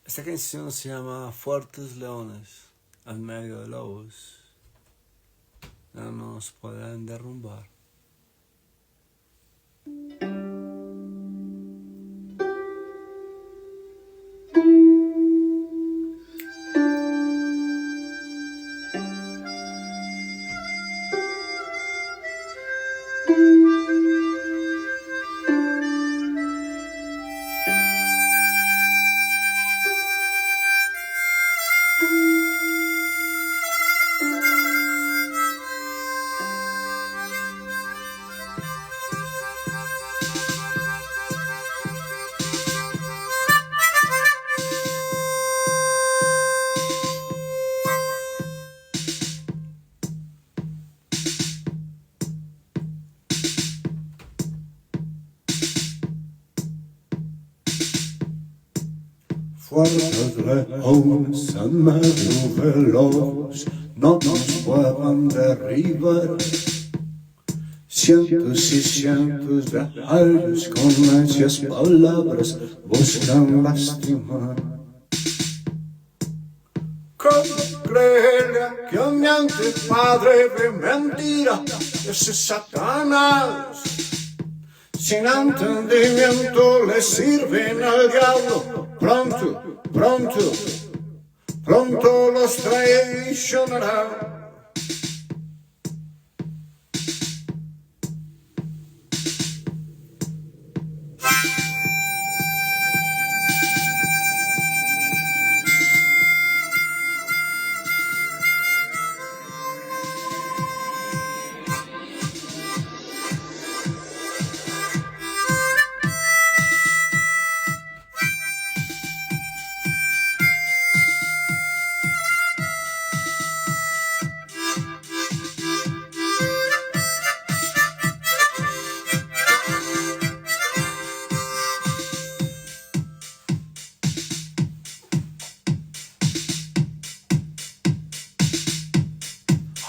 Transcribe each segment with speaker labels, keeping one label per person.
Speaker 1: Esta canción se llama Fuertes Leones al medio de lobos. No nos podrán derrumbar.
Speaker 2: Fuertes leones en medio veloz, no nos puedan derribar. Cientos y cientos de aires con necias palabras buscan lastimar. ¿Cómo creerle que mi antepadre de mentira ese Satanás? Sin entendimiento le sirven al diablo. Pronto, pronto, pronto los traicionará.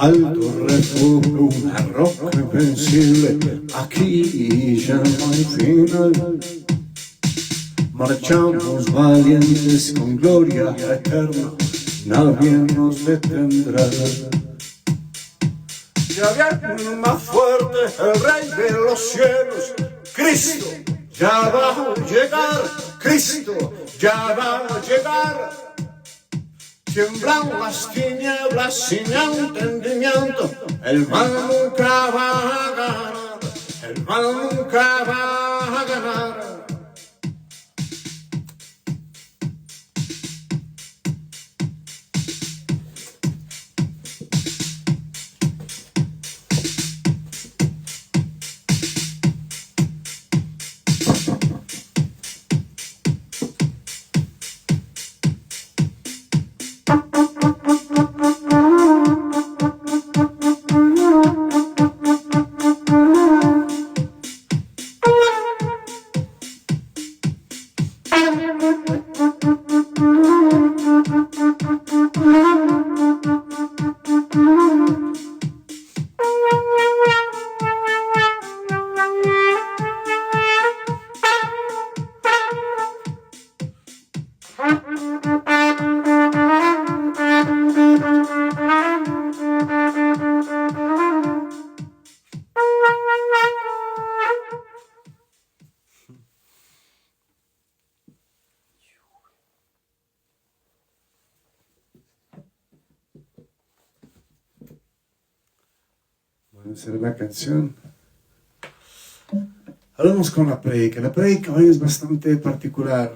Speaker 2: Alto refugio, una roca invencible, aquí ya no hay final. Marchamos valientes con gloria eterna, nadie nos detendrá. Ya viene más fuerte el Rey de los cielos, Cristo ya va a llegar, Cristo ya va a llegar. Tiemblan las tinieblas sin entendimiento, el mal nunca va a ganar, el mal nunca va a ganar. Esa era la canción. Hablamos con la prédica. La prédica hoy es bastante particular.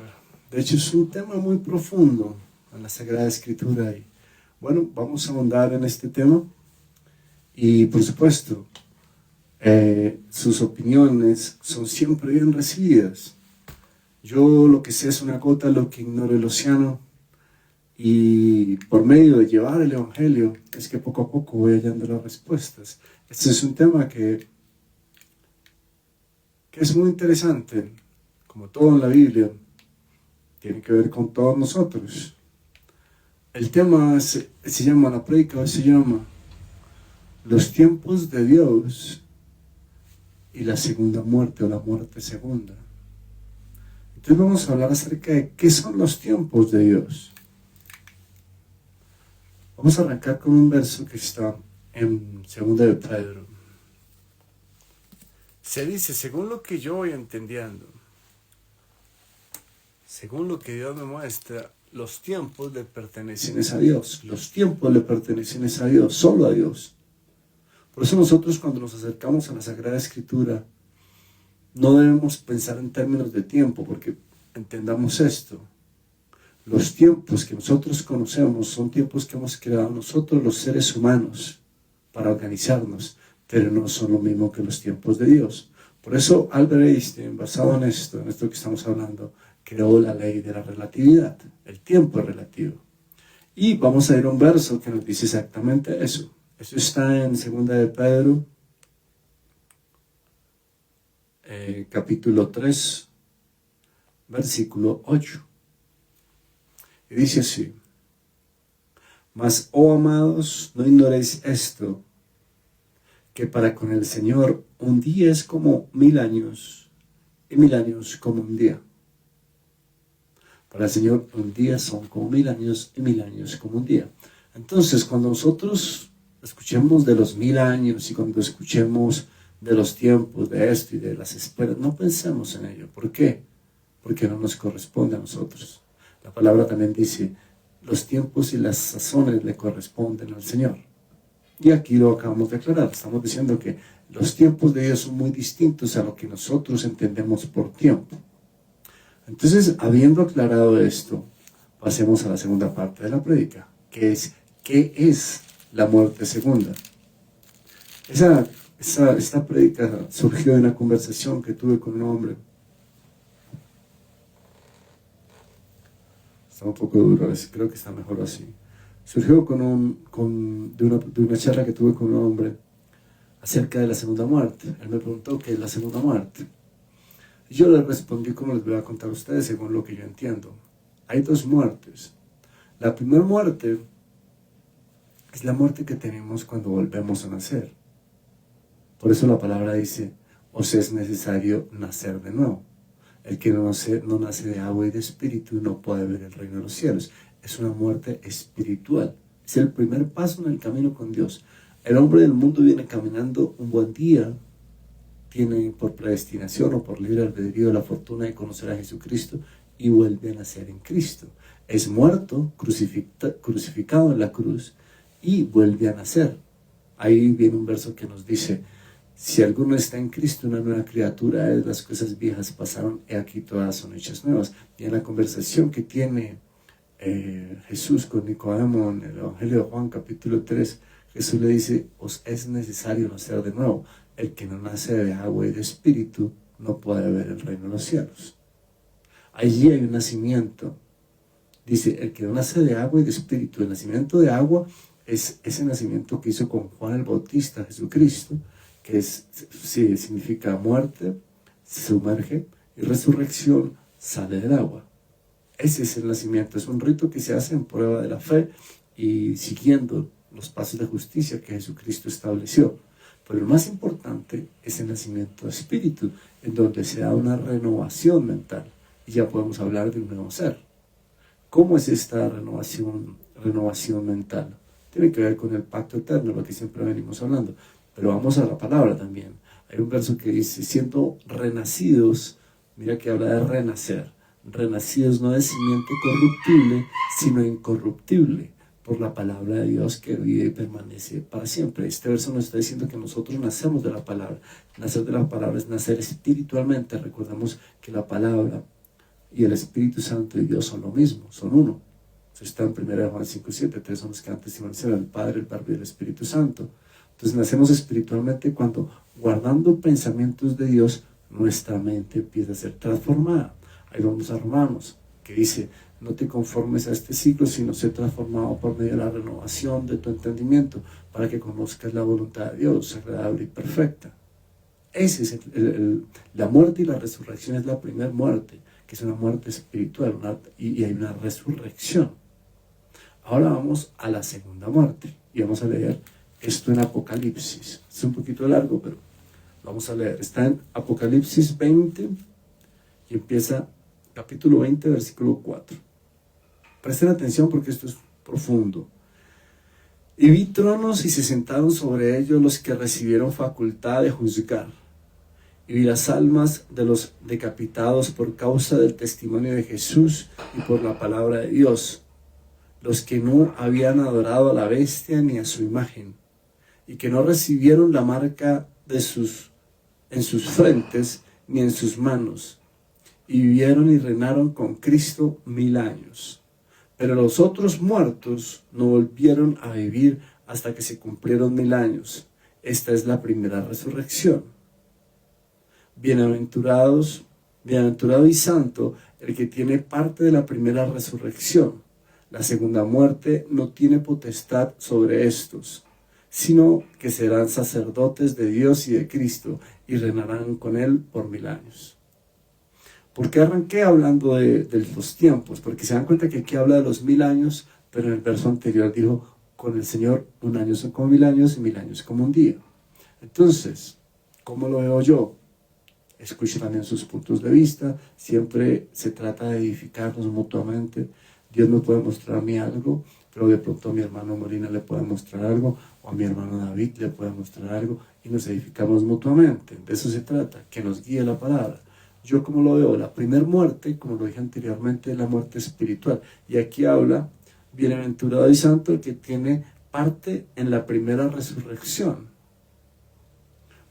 Speaker 2: De hecho, es un tema muy profundo en la Sagrada Escritura. Y bueno, vamos a ahondar en este tema. Y por supuesto, sus opiniones son siempre bien recibidas. Yo lo que sé es una gota, lo que ignoro el océano. Y por medio de llevar el Evangelio es que poco a poco voy hallando las respuestas. Este es un tema que es muy interesante, como todo en la Biblia, tiene que ver con todos nosotros. El tema se llama, la prédica se llama Los tiempos de Dios y la segunda muerte o la muerte segunda. Entonces vamos a hablar acerca de qué son los tiempos de Dios. Vamos a arrancar con un verso que está en 2 de Pedro. Se dice, según lo que yo voy entendiendo, según lo que Dios me muestra, los tiempos le pertenecen a Dios. Los tiempos le pertenecen a Dios, solo a Dios. Por eso nosotros cuando nos acercamos a la Sagrada Escritura, no debemos pensar en términos de tiempo, porque entendamos esto. Los tiempos que nosotros conocemos son tiempos que hemos creado nosotros los seres humanos para organizarnos, pero no son lo mismo que los tiempos de Dios. Por eso Albert Einstein, basado en esto que estamos hablando, creó la ley de la relatividad. El tiempo es relativo. Y vamos a ir a un verso que nos dice exactamente eso. Eso está en 2 de Pedro, capítulo 3, versículo 8. Y dice así: mas, oh amados, no ignoréis esto, que para con el Señor un día es como 1000 años, y 1000 años como un día. Para el Señor un día son como 1000 años, y 1000 años como un día. Entonces, cuando nosotros escuchemos de los 1000 años, y cuando escuchemos de los tiempos, de esto y de las esperas, no pensemos en ello. ¿Por qué? Porque no nos corresponde a nosotros. La palabra también dice, los tiempos y las sazones le corresponden al Señor. Y aquí lo acabamos de aclarar. Estamos diciendo que los tiempos de Dios son muy distintos a lo que nosotros entendemos por tiempo. Entonces, habiendo aclarado esto, pasemos a la segunda parte de la prédica, que es, ¿qué es la muerte segunda? Esta prédica surgió de una conversación que tuve con un hombre. Está un poco duro, creo que está mejor así. Surgió de una charla que tuve con un hombre acerca de la segunda muerte. Él me preguntó qué es la segunda muerte. Y yo le respondí como les voy a contar a ustedes según lo que yo entiendo. Hay dos muertes. La primera muerte es la muerte que tenemos cuando volvemos a nacer. Por eso la palabra dice, os es necesario nacer de nuevo. El que no nace de agua y de espíritu no puede ver el reino de los cielos. Es una muerte espiritual. Es el primer paso en el camino con Dios. El hombre del mundo viene caminando un buen día, tiene por predestinación o por libre albedrío la fortuna de conocer a Jesucristo y vuelve a nacer en Cristo. Es muerto, crucificado en la cruz y vuelve a nacer. Ahí viene un verso que nos dice, si alguno está en Cristo, una nueva criatura es, las cosas viejas pasaron, y aquí todas son hechas nuevas. Y en la conversación que tiene Jesús con Nicodemo en el Evangelio de Juan, capítulo 3, Jesús le dice, os es necesario nacer de nuevo. El que no nace de agua y de espíritu no puede ver el reino de los cielos. Allí hay un nacimiento. Dice, el que no nace de agua y de espíritu. El nacimiento de agua es ese nacimiento que hizo con Juan el Bautista, Jesucristo, que significa muerte, se sumerge, y resurrección, sale del agua. Ese es el nacimiento, es un rito que se hace en prueba de la fe y siguiendo los pasos de justicia que Jesucristo estableció. Pero lo más importante es el nacimiento de espíritu, en donde se da una renovación mental, y ya podemos hablar de un nuevo ser. ¿Cómo es esta renovación mental? Tiene que ver con el pacto eterno, lo que siempre venimos hablando. Pero vamos a la palabra también. Hay un verso que dice, siendo renacidos, mira que habla de renacer, renacidos no de simiente corruptible, sino incorruptible, por la palabra de Dios que vive y permanece para siempre. Este verso nos está diciendo que nosotros nacemos de la palabra. Nacer de la palabra es nacer espiritualmente. Recordemos que la palabra y el Espíritu Santo y Dios son lo mismo, son uno. Eso está en 1 Juan 5:7, tres son los que antes iban a ser el Padre, el Verbo y el Espíritu Santo. Entonces nacemos espiritualmente cuando, guardando pensamientos de Dios, nuestra mente empieza a ser transformada. Ahí vamos a Romanos, que dice, no te conformes a este siglo, sino ser transformado por medio de la renovación de tu entendimiento, para que conozcas la voluntad de Dios, agradable y perfecta. Ese es la muerte y la resurrección es la primera muerte, que es una muerte espiritual, y hay una resurrección. Ahora vamos a la segunda muerte, y vamos a leer esto en Apocalipsis. Es un poquito largo, pero vamos a leer. Está en Apocalipsis 20 y empieza capítulo 20, versículo 4. Presten atención porque esto es profundo. Y vi tronos y se sentaron sobre ellos los que recibieron facultad de juzgar. Y vi las almas de los decapitados por causa del testimonio de Jesús y por la palabra de Dios, los que no habían adorado a la bestia ni a su imagen, y que no recibieron la marca en sus frentes ni en sus manos, y vivieron y reinaron con Cristo 1000 años. Pero los otros muertos no volvieron a vivir hasta que se cumplieron 1000 años. Esta es la primera resurrección. Bienaventurado y santo el que tiene parte de la primera resurrección. La segunda muerte no tiene potestad sobre estos, sino que serán sacerdotes de Dios y de Cristo y reinarán con él por 1000 años. ¿Por qué arranqué hablando de los tiempos? Porque se dan cuenta que aquí habla de los 1000 años, pero en el verso anterior dijo, con el Señor 1 año son como 1000 años y 1000 años como un día. Entonces, ¿cómo lo veo yo? Escuchen también sus puntos de vista. Siempre se trata de edificarnos mutuamente. Dios me puede mostrar a mí algo, pero de pronto a mi hermano Molina le puede mostrar algo, o a mi hermano David le puede mostrar algo, y nos edificamos mutuamente. De eso se trata, que nos guíe la palabra. Yo como lo veo, la primera muerte, como lo dije anteriormente, es la muerte espiritual. Y aquí habla, bienaventurado y santo el que tiene parte en la primera resurrección.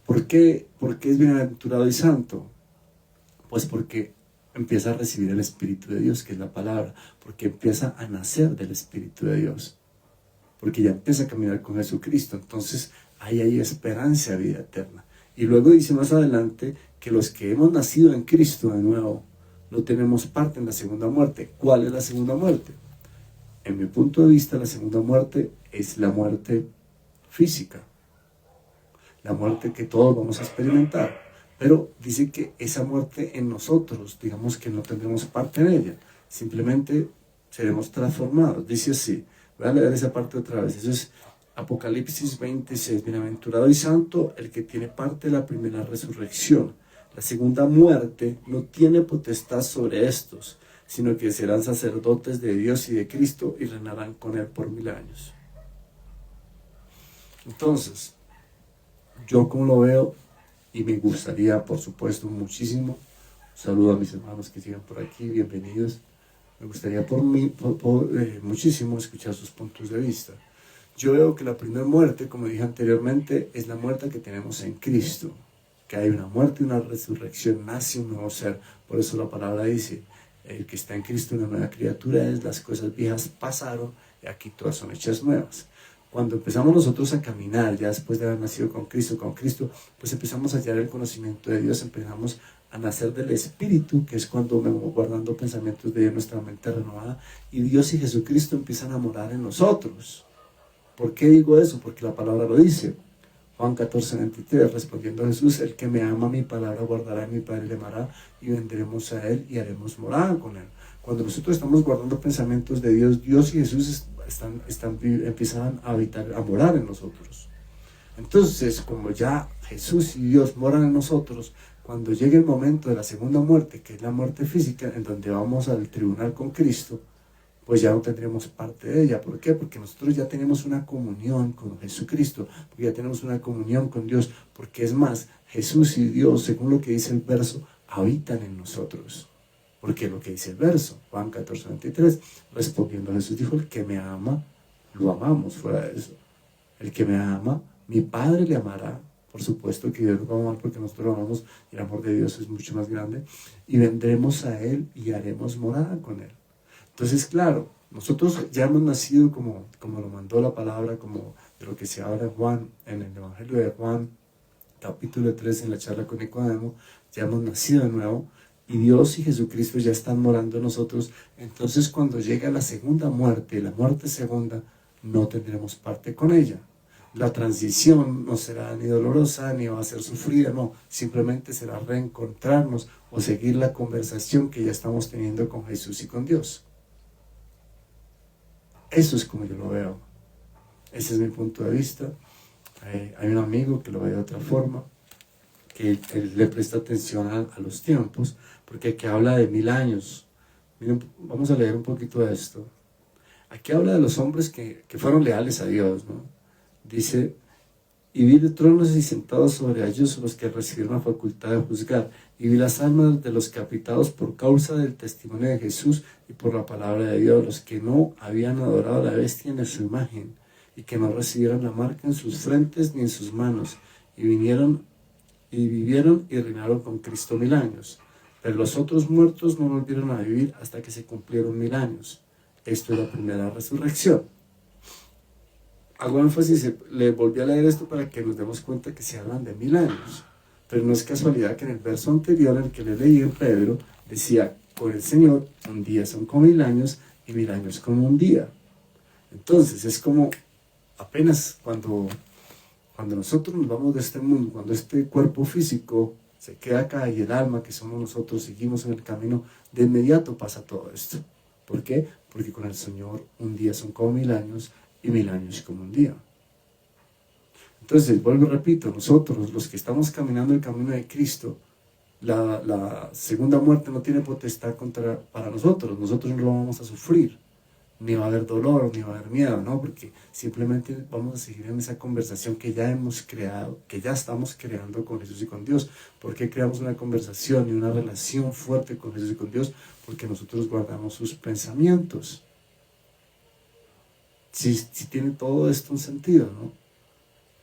Speaker 2: ¿Por qué es bienaventurado y santo? Pues porque empieza a recibir el Espíritu de Dios, que es la palabra, porque empieza a nacer del Espíritu de Dios, porque ya empieza a caminar con Jesucristo. Entonces ahí hay esperanza, vida eterna. Y luego dice más adelante que los que hemos nacido en Cristo de nuevo, no tenemos parte en la segunda muerte. ¿Cuál es la segunda muerte? En mi punto de vista, la segunda muerte es la muerte física, la muerte que todos vamos a experimentar, pero dice que esa muerte en nosotros, digamos que no tendremos parte en ella, simplemente seremos transformados. Dice así, voy a leer esa parte otra vez, eso es Apocalipsis 26, bienaventurado y santo el que tiene parte de la primera resurrección. La segunda muerte no tiene potestad sobre estos, sino que serán sacerdotes de Dios y de Cristo y reinarán con él por 1000 años. Entonces, yo como lo veo, y me gustaría, por supuesto, muchísimo, un saludo a mis hermanos que sigan por aquí, bienvenidos, me gustaría muchísimo escuchar sus puntos de vista. Yo veo que la primera muerte, como dije anteriormente, es la muerte que tenemos en Cristo, que hay una muerte y una resurrección, nace un nuevo ser. Por eso la palabra dice, el que está en Cristo una nueva criatura es, las cosas viejas pasaron y aquí todas son hechas nuevas. Cuando empezamos nosotros a caminar, ya después de haber nacido con Cristo, pues empezamos a hallar el conocimiento de Dios, empezamos a nacer del Espíritu, que es cuando me voy guardando pensamientos de nuestra mente renovada, y Dios y Jesucristo empiezan a morar en nosotros. ¿Por qué digo eso? Porque la palabra lo dice. Juan 14, 23, respondiendo a Jesús, el que me ama, mi palabra guardará, y mi Padre le amará, y vendremos a él y haremos morada con él. Cuando nosotros estamos guardando pensamientos de Dios, Dios y Jesús empiezan a habitar, a morar en nosotros. Entonces, como ya Jesús y Dios moran en nosotros, cuando llegue el momento de la segunda muerte, que es la muerte física, en donde vamos al tribunal con Cristo, pues ya no tendremos parte de ella. ¿Por qué? Porque nosotros ya tenemos una comunión con Jesucristo, porque ya tenemos una comunión con Dios, porque es más, Jesús y Dios, según lo que dice el verso, habitan en nosotros. Porque lo que dice el verso, Juan 14, 23, respondiendo a Jesús dijo, el que me ama, lo amamos. Fuera de eso, el que me ama, mi Padre le amará. Por supuesto que Dios nos va a amar porque nosotros lo amamos y el amor de Dios es mucho más grande. Y vendremos a Él y haremos morada con Él. Entonces, claro, nosotros ya hemos nacido como lo mandó la palabra, como de lo que se habla en Juan, en el Evangelio de Juan, capítulo 3, en la charla con Nicodemo, ya hemos nacido de nuevo. Y Dios y Jesucristo ya están morando en nosotros. Entonces cuando llega la segunda muerte, la muerte segunda, no tendremos parte con ella. La transición no será ni dolorosa, ni va a ser sufrida, no. Simplemente será reencontrarnos o seguir la conversación que ya estamos teniendo con Jesús y con Dios. Eso es como yo lo veo. Ese es mi punto de vista. Hay un amigo que lo ve de otra forma, que él le presta atención a los tiempos, porque aquí habla de 1000 años. Miren, vamos a leer un poquito de esto. Aquí habla de los hombres que fueron leales a Dios, ¿no? Dice, y vi de tronos y sentados sobre ellos los que recibieron la facultad de juzgar, y vi las almas de los capitados por causa del testimonio de Jesús y por la palabra de Dios, los que no habían adorado a la bestia ni su imagen, y que no recibieron la marca en sus frentes ni en sus manos, y vivieron y reinaron con Cristo 1000 años. Pero los otros muertos no volvieron a vivir hasta que se cumplieron 1000 años. Esto es la primera resurrección. Hago énfasis, le volví a leer esto para que nos demos cuenta que se hablan de 1000 años. Pero no es casualidad que en el verso anterior, en el que le leí en Pedro, decía, con el Señor, un día son como 1000 años y 1000 años como un día. Entonces, es como apenas cuando nosotros nos vamos de este mundo, cuando este cuerpo físico se queda acá y el alma que somos nosotros seguimos en el camino, de inmediato pasa todo esto. ¿Por qué? Porque con el Señor un día son como 1000 años y 1000 años como un día. Entonces, vuelvo y repito, nosotros, los que estamos caminando el camino de Cristo, la segunda muerte no tiene potestad para nosotros no lo vamos a sufrir, ni va a haber dolor, ni va a haber miedo, ¿no? Porque simplemente vamos a seguir en esa conversación que ya hemos creado, que ya estamos creando con Jesús y con Dios. ¿Por qué creamos una conversación y una relación fuerte con Jesús y con Dios? Porque nosotros guardamos sus pensamientos. Si tiene todo esto un sentido, ¿no?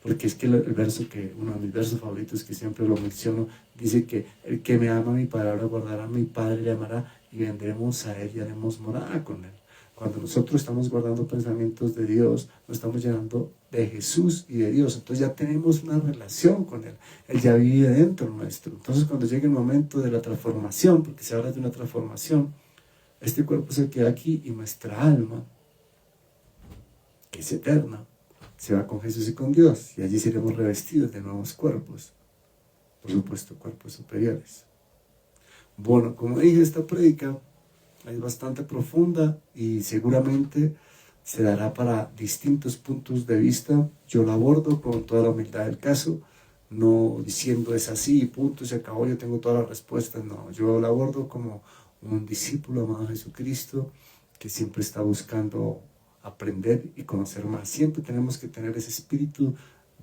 Speaker 2: Porque es que el verso uno de mis versos favoritos que siempre lo menciono, dice que el que me ama mi palabra guardará, mi Padre le amará y vendremos a él y haremos morada con él. Cuando nosotros estamos guardando pensamientos de Dios, nos estamos llenando de Jesús y de Dios. Entonces ya tenemos una relación con Él. Él ya vive dentro nuestro. Entonces cuando llegue el momento de la transformación, porque se habla de una transformación, este cuerpo se queda aquí y nuestra alma, que es eterna, se va con Jesús y con Dios. Y allí seremos revestidos de nuevos cuerpos. Por supuesto, cuerpos superiores. Bueno, como dije, esta prédica es bastante profunda y seguramente se dará para distintos puntos de vista. Yo la abordo con toda la humildad del caso, no diciendo es así, punto, se acabó, yo tengo todas las respuestas. No, yo la abordo como un discípulo amado de Jesucristo que siempre está buscando aprender y conocer más. Siempre tenemos que tener ese espíritu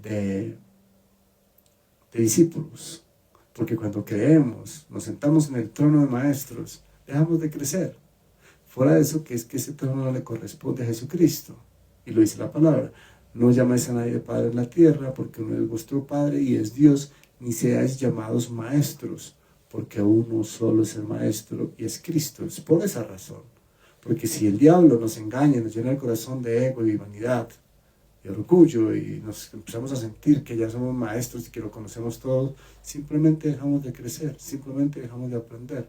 Speaker 2: de discípulos, porque cuando creemos, nos sentamos en el trono de maestros, dejamos de crecer. Fuera de eso, que es que ese trono no le corresponde a Jesucristo. Y lo dice la palabra. No llamáis a nadie Padre en la tierra, porque uno es vuestro Padre y es Dios, ni seáis llamados maestros, porque uno solo es el Maestro y es Cristo. Es por esa razón. Porque si el diablo nos engaña, nos llena el corazón de ego y vanidad y orgullo, y nos empezamos a sentir que ya somos maestros y que lo conocemos todos, simplemente dejamos de crecer, simplemente dejamos de aprender.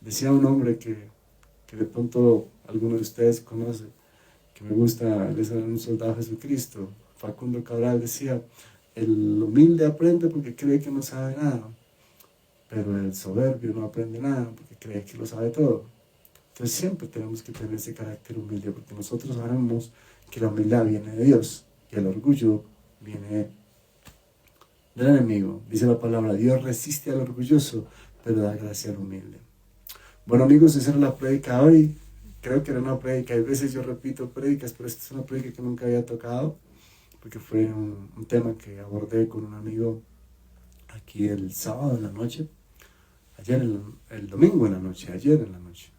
Speaker 2: Decía un hombre que de pronto alguno de ustedes conoce, que me gusta, él es un soldado de Jesucristo, Facundo Cabral, decía, el humilde aprende porque cree que no sabe nada, pero el soberbio no aprende nada porque cree que lo sabe todo. Entonces siempre tenemos que tener ese carácter humilde, porque nosotros sabemos que la humildad viene de Dios y el orgullo viene del enemigo. Dice la palabra, Dios resiste al orgulloso, pero da gracia al humilde. Bueno amigos, esa era la prédica hoy. Creo que era una prédica, hay veces yo repito prédicas, pero esta es una prédica que nunca había tocado, porque fue un tema que abordé con un amigo aquí el sábado en la noche, el domingo en la noche, ayer en la noche.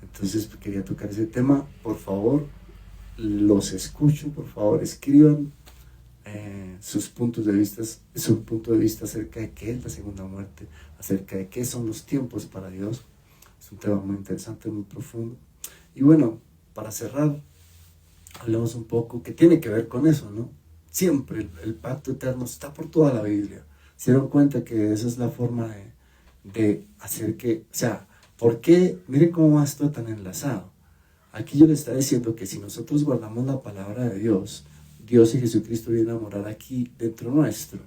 Speaker 2: Entonces quería tocar ese tema. Por favor, los escucho, por favor escriban su punto de vista acerca de qué es la segunda muerte, acerca de qué son los tiempos para Dios. Es un tema muy interesante, muy profundo. Y bueno, para cerrar, hablemos un poco que tiene que ver con eso, ¿no? Siempre el pacto eterno está por toda la Biblia. Se dieron cuenta que esa es la forma de hacer que, o sea, ¿por qué? Miren cómo va esto tan enlazado. Aquí yo le está diciendo que si nosotros guardamos la palabra de Dios, Dios y Jesucristo vienen a morar aquí dentro nuestro.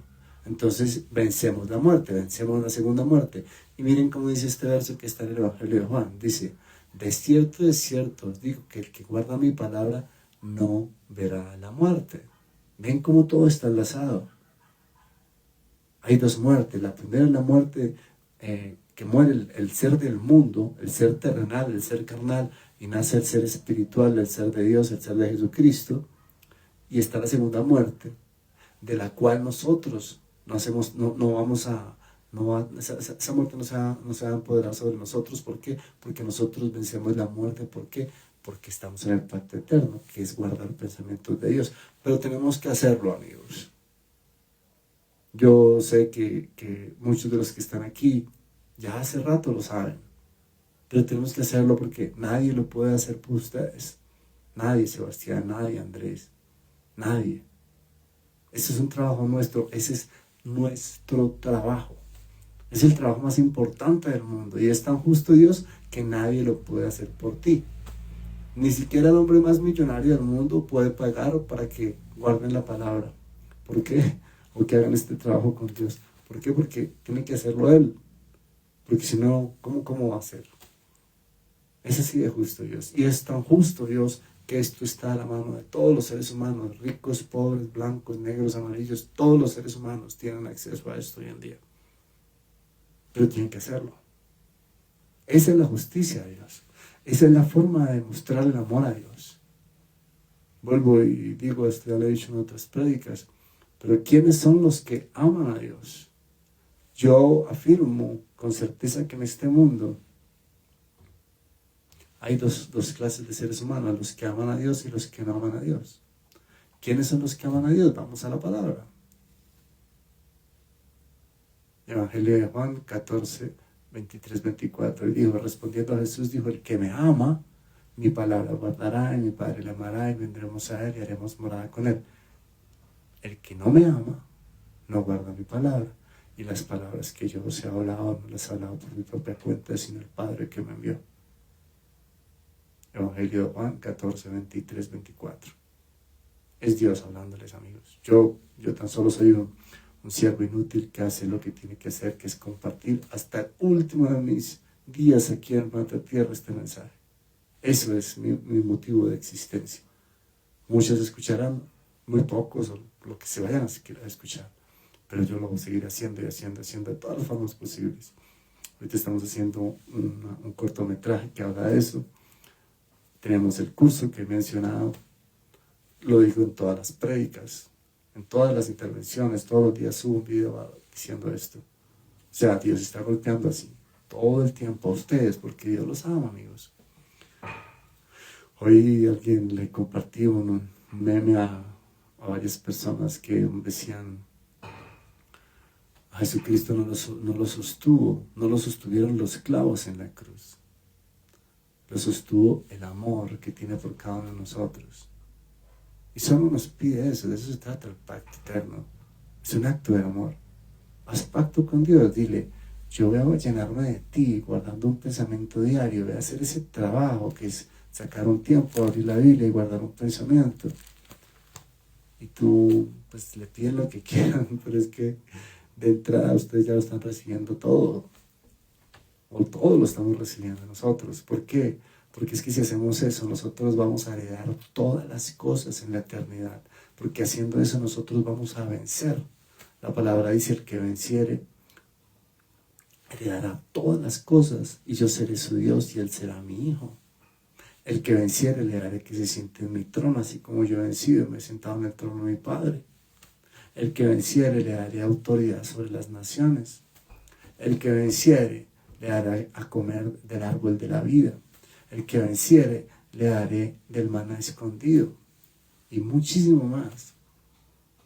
Speaker 2: Entonces vencemos la muerte, vencemos la segunda muerte. Y miren cómo dice este verso que está en el Evangelio de Juan. Dice, de cierto os digo que el que guarda mi palabra no verá la muerte. Ven cómo todo está enlazado. Hay dos muertes. La primera es la muerte que muere el ser del mundo, el ser terrenal, el ser carnal, y nace el ser espiritual, el ser de Dios, el ser de Jesucristo, y está la segunda muerte, de la cual nosotros no vamos a, esa muerte no se va a empoderar sobre nosotros. ¿Por qué? Porque nosotros vencemos la muerte. ¿Por qué? Porque estamos en el pacto eterno, que es guardar pensamientos de Dios. Pero tenemos que hacerlo, amigos. Yo sé que muchos de los que están aquí ya hace rato lo saben, pero tenemos que hacerlo porque nadie lo puede hacer por ustedes. Nadie, Sebastián, nadie, Andrés, nadie. Ese es un trabajo nuestro, ese es nuestro trabajo. Es el trabajo más importante del mundo y es tan justo Dios que nadie lo puede hacer por ti. Ni siquiera el hombre más millonario del mundo puede pagar para que guarden la palabra. ¿Por qué? O que hagan este trabajo con Dios. ¿Por qué? Porque tiene que hacerlo Él. Porque si no, ¿cómo va a hacerlo? Es así de justo Dios. Y es tan justo Dios que esto está a la mano de todos los seres humanos, ricos, pobres, blancos, negros, amarillos. Todos los seres humanos tienen acceso a esto hoy en día. Pero tienen que hacerlo. Esa es la justicia de Dios. Esa es la forma de mostrar el amor a Dios. Vuelvo y digo, esto ya lo he dicho en otras prédicas, pero ¿quiénes son los que aman a Dios? Yo afirmo con certeza que en este mundo hay dos clases de seres humanos, los que aman a Dios y los que no aman a Dios. ¿Quiénes son los que aman a Dios? Vamos a la palabra. Evangelio de Juan 14, 23, 24. Y dijo, respondiendo a Jesús, dijo, el que me ama, mi palabra guardará, y mi Padre le amará, y vendremos a él y haremos morada con él. El que no me ama, no guarda mi palabra. Y las palabras que yo os he hablado, no las he hablado por mi propia cuenta, sino el Padre que me envió. Evangelio de Juan 14, 23, 24. Es Dios hablándoles, amigos. Yo tan solo soy un siervo inútil que hace lo que tiene que hacer, que es compartir hasta el último de mis días aquí en Mata Tierra este mensaje. Eso es mi motivo de existencia. Muchos escucharán, muy pocos, o lo que se vayan a escuchar. Pero yo lo voy a seguir haciendo y haciendo de todas las formas posibles. Ahorita estamos haciendo un cortometraje que habla de eso. Tenemos el curso que he mencionado. Lo digo en todas las prédicas, en todas las intervenciones. Todos los días subo un video diciendo esto. O sea, Dios está golpeando así todo el tiempo a ustedes porque Dios los ama, amigos. Hoy alguien le compartí un meme a varias personas que decían: a Jesucristo no lo sostuvieron los clavos en la cruz. Lo sostuvo el amor que tiene por cada uno de nosotros. Y solo nos pide eso, de eso se trata el pacto eterno. Es un acto de amor. Haz pacto con Dios, dile: yo voy a llenarme de ti, guardando un pensamiento diario, voy a hacer ese trabajo que es sacar un tiempo, abrir la Biblia y guardar un pensamiento. Y tú, pues, le pides lo que quieran, pero es que de entrada ustedes ya lo están recibiendo todo. O todo lo estamos recibiendo nosotros. ¿Por qué? Porque es que si hacemos eso, nosotros vamos a heredar todas las cosas en la eternidad. Porque haciendo eso nosotros vamos a vencer. La palabra dice: el que venciere heredará todas las cosas, y yo seré su Dios y él será mi hijo. El que venciere le haré que se siente en mi trono, así como yo he vencido y me he sentado en el trono de mi Padre. El que venciere le daré autoridad sobre las naciones. El que venciere le daré a comer del árbol de la vida. El que venciere le daré del maná escondido. Y muchísimo más.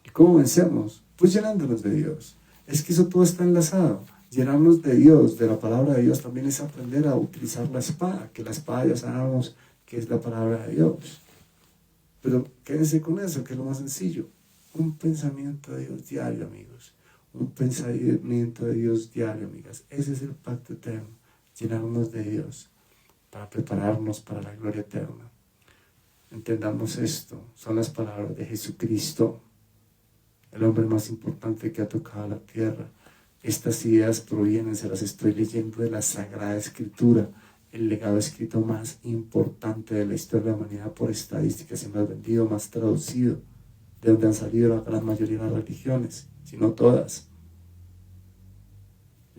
Speaker 2: ¿Y cómo vencemos? Pues llenándonos de Dios. Es que eso todo está enlazado. Llenarnos de Dios, de la palabra de Dios, también es aprender a utilizar la espada, que la espada ya sabemos que es la palabra de Dios. Pero quédense con eso, que es lo más sencillo. Un pensamiento de Dios diario, amigos. Un pensamiento de Dios diario, amigas. Ese es el pacto eterno. Llenarnos de Dios para prepararnos para la gloria eterna. Entendamos esto. Son las palabras de Jesucristo, el hombre más importante que ha tocado la tierra. Estas ideas provienen, se las estoy leyendo de la Sagrada Escritura, el legado escrito más importante de la historia de la humanidad por estadísticas, y más vendido, más traducido, de donde han salido la gran mayoría de las religiones, si no todas.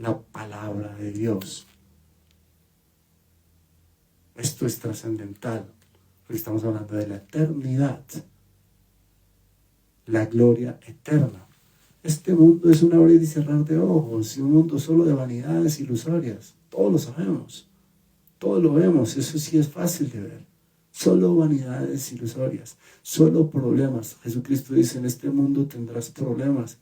Speaker 2: la palabra de Dios. Esto es trascendental, porque estamos hablando de la eternidad, la gloria eterna. Este mundo es un abrir y cerrar de ojos, y un mundo solo de vanidades ilusorias. Todos lo sabemos, todos lo vemos, eso sí es fácil de ver. Solo vanidades ilusorias, solo problemas. Jesucristo dice, en este mundo tendrás problemas,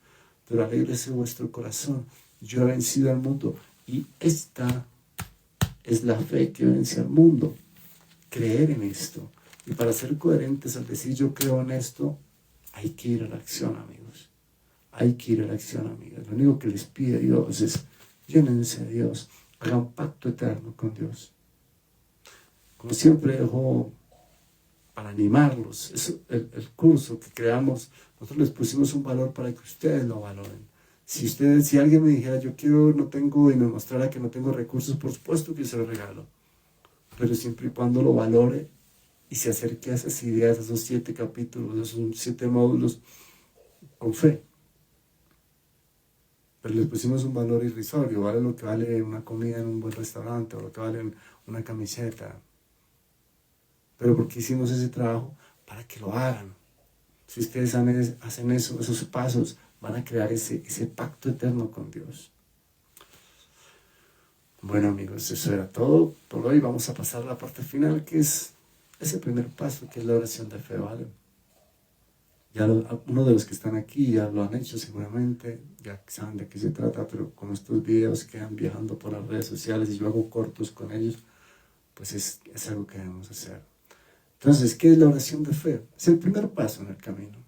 Speaker 2: pero alégrese vuestro corazón. Yo he vencido al mundo, y esta es la fe que vence al mundo. Creer en esto. Y para ser coherentes al decir yo creo en esto, hay que ir a la acción, amigos. Hay que ir a la acción, amigas. Lo único que les pide Dios es llénense de Dios, hagan un pacto eterno con Dios. Como siempre dejo para animarlos, el curso que creamos, nosotros les pusimos un valor para que ustedes lo valoren. Si alguien me dijera yo no tengo, y me mostrara que no tengo recursos, por supuesto que se lo regalo. Pero siempre y cuando lo valore y se acerque a esas ideas, a esos 7 capítulos, a esos 7 módulos, con fe. Pero les pusimos un valor irrisorio, vale lo que vale una comida en un buen restaurante, o lo que vale una camiseta. Pero ¿por qué hicimos ese trabajo? Para que lo hagan. Si ustedes hacen eso, esos pasos, van a crear ese pacto eterno con Dios. Bueno, amigos, eso era todo por hoy. Vamos a pasar a la parte final, que es ese primer paso, que es la oración de fe, ¿vale? Ya uno de los que están aquí ya lo han hecho seguramente, ya saben de qué se trata, pero como estos videos quedan viajando por las redes sociales y yo hago cortos con ellos, pues es algo que debemos hacer. Entonces, ¿qué es la oración de fe? Es el primer paso en el camino.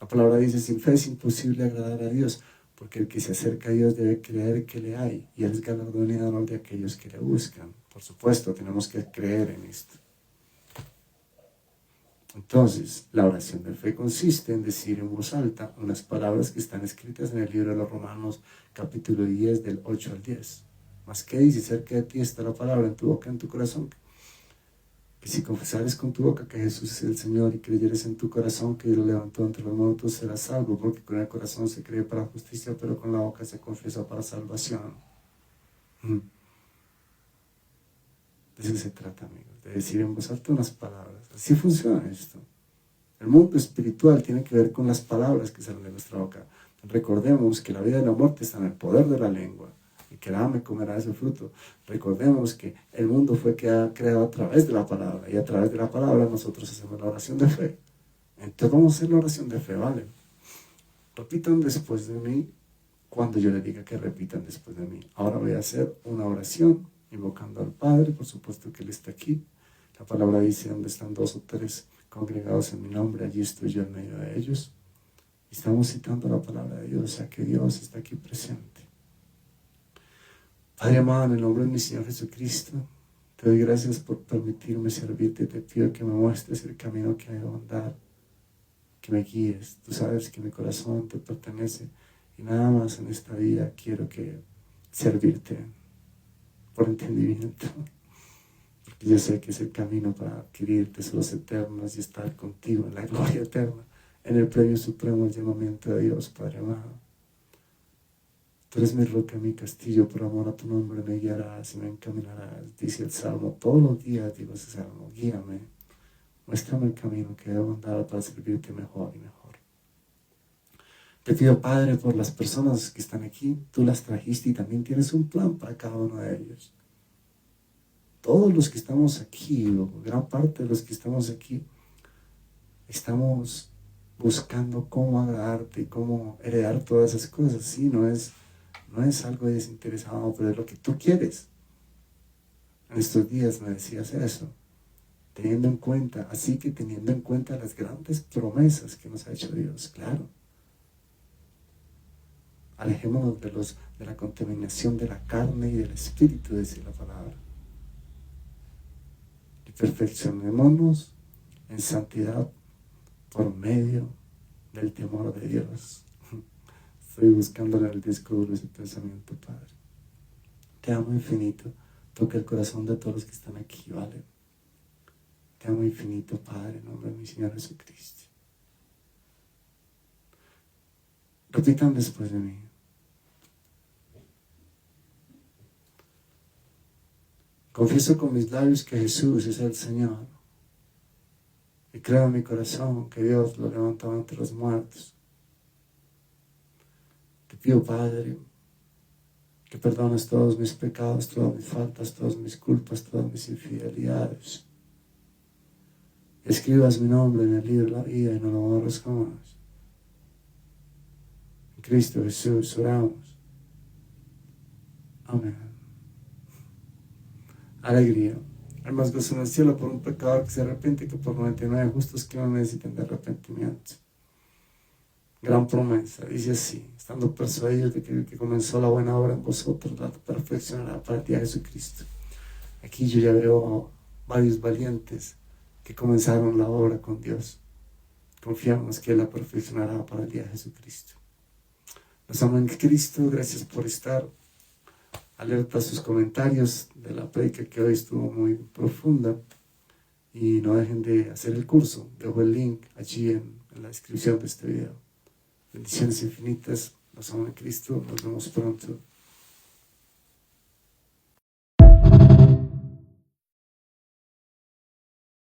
Speaker 2: La palabra dice, sin fe es imposible agradar a Dios, porque el que se acerca a Dios debe creer que le hay, y Él es galardonador de aquellos que le buscan. Por supuesto, tenemos que creer en esto. Entonces, la oración de fe consiste en decir en voz alta unas palabras que están escritas en el libro de los Romanos, capítulo 10, del 8 al 10. Mas que dice, cerca de ti está la palabra, en tu boca, en tu corazón, que si confesares con tu boca que Jesús es el Señor y creyeres en tu corazón que Dios lo levantó entre los muertos, serás salvo, porque con el corazón se cree para justicia, pero con la boca se confiesa para salvación. De eso se trata, amigos, de decir en voz alta unas palabras. Así funciona esto. El mundo espiritual tiene que ver con las palabras que salen de nuestra boca. Recordemos que la vida y la muerte están en el poder de la lengua, y que el ame comerá ese fruto. Recordemos que el mundo fue creado a través de la palabra, y a través de la palabra nosotros hacemos la oración de fe. Entonces vamos a hacer la oración de fe, ¿vale? Repitan después de mí cuando yo les diga que repitan después de mí. Ahora voy a hacer una oración invocando al Padre, por supuesto que Él está aquí. La palabra dice, donde están 2 o 3 congregados en mi nombre, allí estoy yo en medio de ellos. Y estamos citando la palabra de Dios, o sea que Dios está aquí presente. Padre amado, en el nombre de mi Señor Jesucristo, te doy gracias por permitirme servirte. Te pido que me muestres el camino que debo andar, que me guíes. Tú sabes que mi corazón te pertenece y nada más en esta vida quiero que servirte por entendimiento, porque yo sé que es el camino para adquirir tesoros eternos y estar contigo en la gloria eterna, en el premio supremo, el llamamiento de Dios, Padre amado. Tú eres mi roca, mi castillo, por amor a tu nombre me guiarás y me encaminarás, dice el Salmo. Todos los días digo ese Salmo, guíame, muéstrame el camino que debo andar para servirte mejor y mejor. Te pido, Padre, por las personas que están aquí, tú las trajiste y también tienes un plan para cada uno de ellos. Todos los que estamos aquí, o gran parte de los que estamos aquí, estamos buscando cómo agradarte y cómo heredar todas esas cosas. Sí, no es algo desinteresado, pero es lo que tú quieres. En estos días me decías eso, teniendo en cuenta las grandes promesas que nos ha hecho Dios, claro. Alejémonos de la contaminación de la carne y del espíritu, dice la palabra. Y perfeccionémonos en santidad por medio del temor de Dios. Estoy buscando en el disco duro ese pensamiento, Padre. Te amo infinito. Toca el corazón de todos los que están aquí, ¿vale? Te amo infinito, Padre, en nombre de mi Señor Jesucristo. Repitan después de mí. Confieso con mis labios que Jesús es el Señor. Y creo en mi corazón que Dios lo levantó entre los muertos. Te pido, Padre, que perdones todos mis pecados, todas mis faltas, todas mis culpas, todas mis infidelidades. Escribas mi nombre en el libro de la vida y no lo borres jamás. En Cristo Jesús oramos. Amén. Alegría. Hay más gozo en el cielo por un pecador que se arrepiente que por 99 justos que no necesiten de arrepentimiento. Gran promesa, dice así: estando persuadidos de que el que comenzó la buena obra en vosotros la perfeccionará para el día de Jesucristo. Aquí yo ya veo a varios valientes que comenzaron la obra con Dios. Confiamos que Él la perfeccionará para el día de Jesucristo. Los amo en Cristo, gracias por estar. Alerta a sus comentarios de la predica que hoy estuvo muy profunda. Y no dejen de hacer el curso. Dejo el link allí en la descripción de este video. Bendiciones infinitas. Los amo en Cristo. Nos vemos pronto.